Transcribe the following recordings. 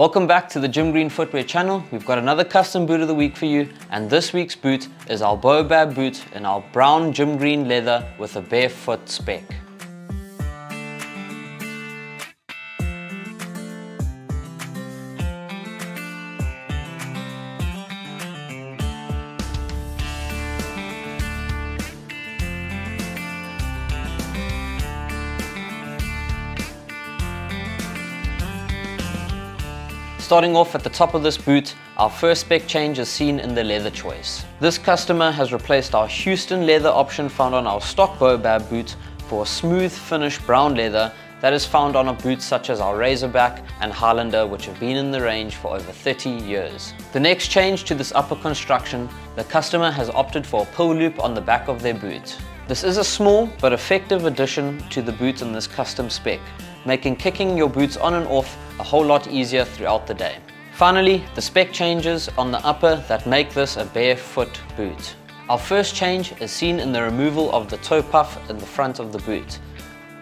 Welcome back to the Green Footwear channel. We've got another custom boot of the week for you, and this week's boot is our BAOBAB boot in our brown gym green leather with a barefoot spec. Starting off at the top of this boot, our first spec change is seen in the leather choice. This customer has replaced our Houston leather option found on our stock BAOBAB boot for a smooth finish brown leather that is found on a boot such as our Razorback and Highlander, which have been in the range for over 30 years. The next change to this upper construction, the customer has opted for a pull loop on the back of their boot. This is a small but effective addition to the boot in this custom spec, making kicking your boots on and off a whole lot easier throughout the day. Finally, the spec changes on the upper that make this a barefoot boot. Our first change is seen in the removal of the toe puff in the front of the boot.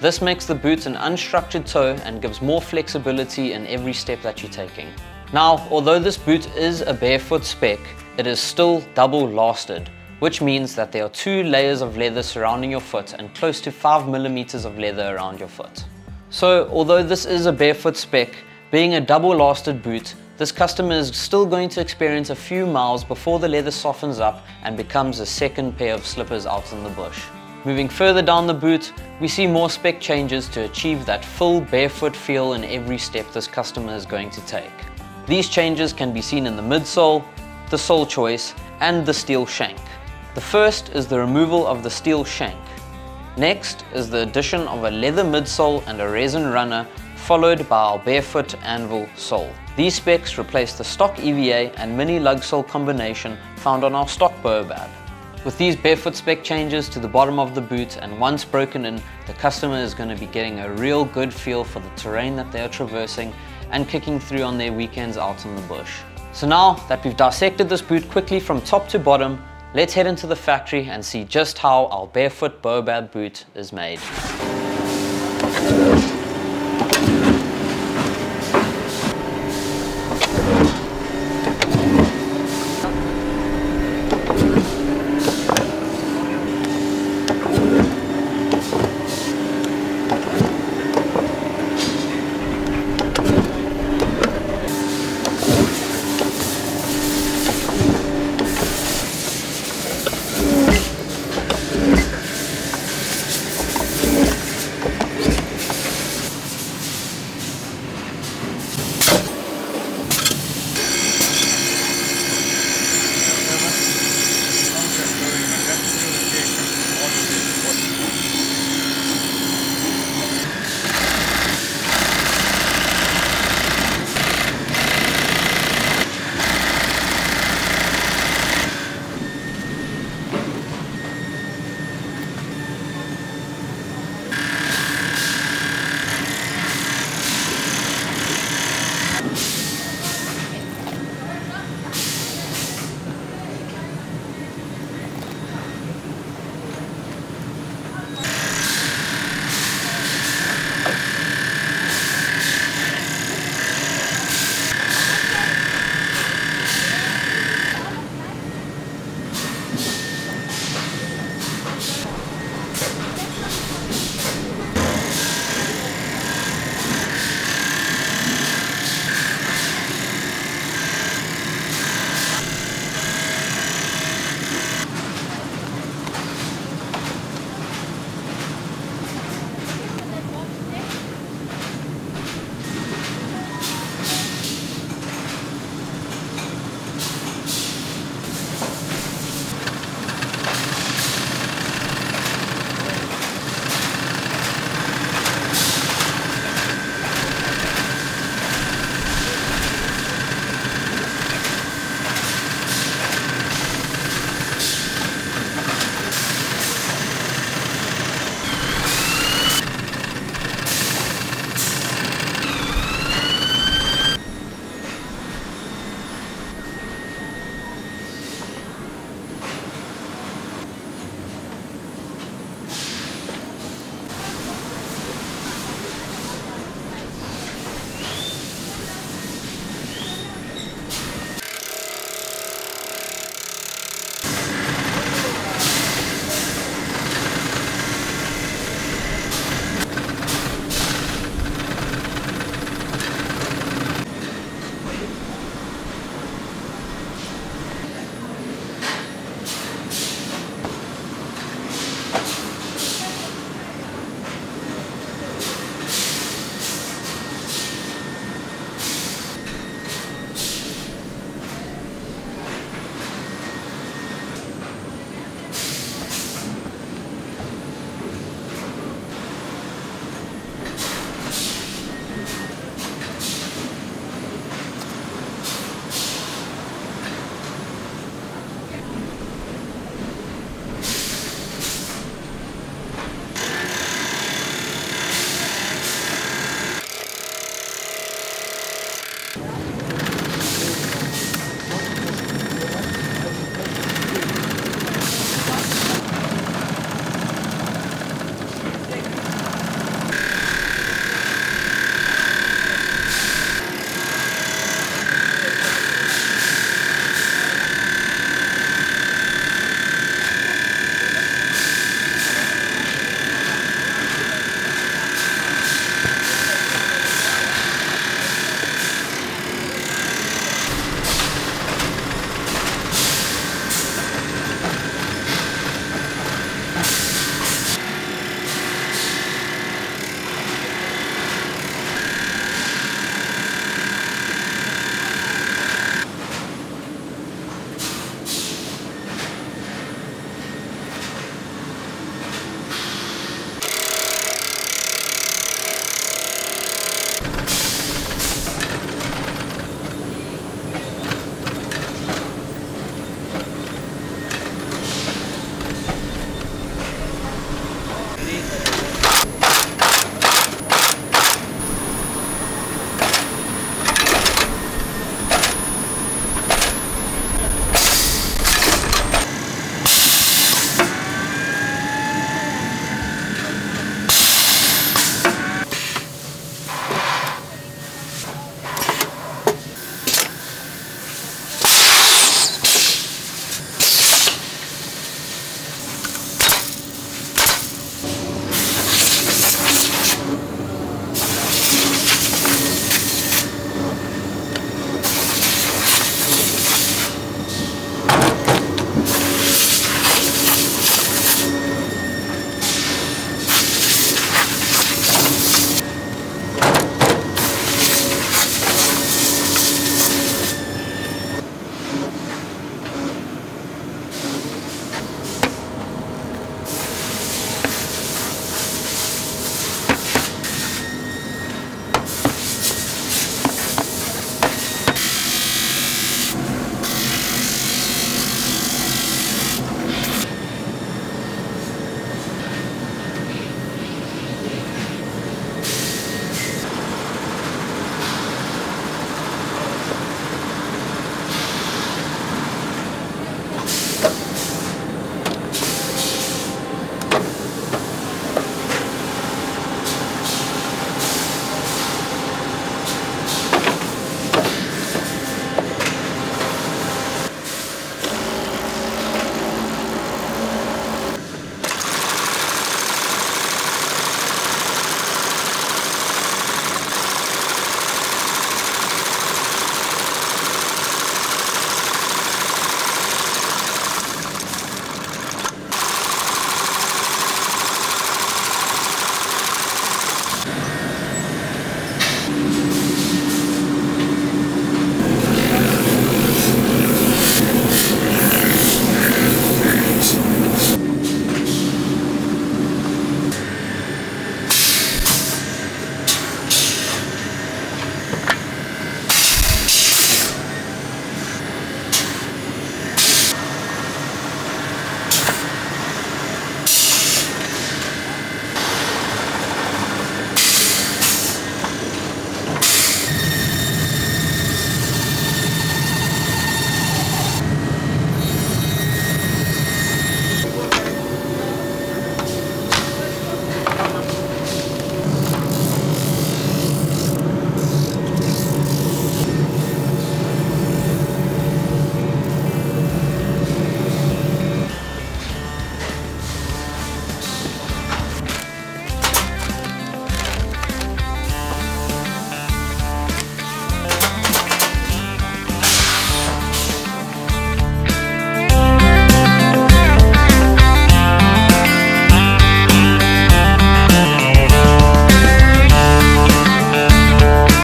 This makes the boot an unstructured toe and gives more flexibility in every step that you're taking. Now, although this boot is a barefoot spec, it is still double lasted, which means that there are 2 layers of leather surrounding your foot and close to 5 millimeters of leather around your foot. So, although this is a barefoot spec, being a double lasted boot, this customer is still going to experience a few miles before the leather softens up and becomes a second pair of slippers out in the bush. Moving further down the boot, we see more spec changes to achieve that full barefoot feel in every step this customer is going to take. These changes can be seen in the midsole, the sole choice, and the steel shank. The first is the removal of the steel shank. Next is the addition of a leather midsole and a resin runner, followed by our barefoot anvil sole. These specs replace the stock EVA and mini lug sole combination found on our stock BAOBAB. With these barefoot spec changes to the bottom of the boot and once broken in, the customer is going to be getting a real good feel for the terrain that they are traversing and kicking through on their weekends out in the bush. So now that we've dissected this boot quickly from top to bottom, let's head into the factory and see just how our barefoot BAOBAB boot is made.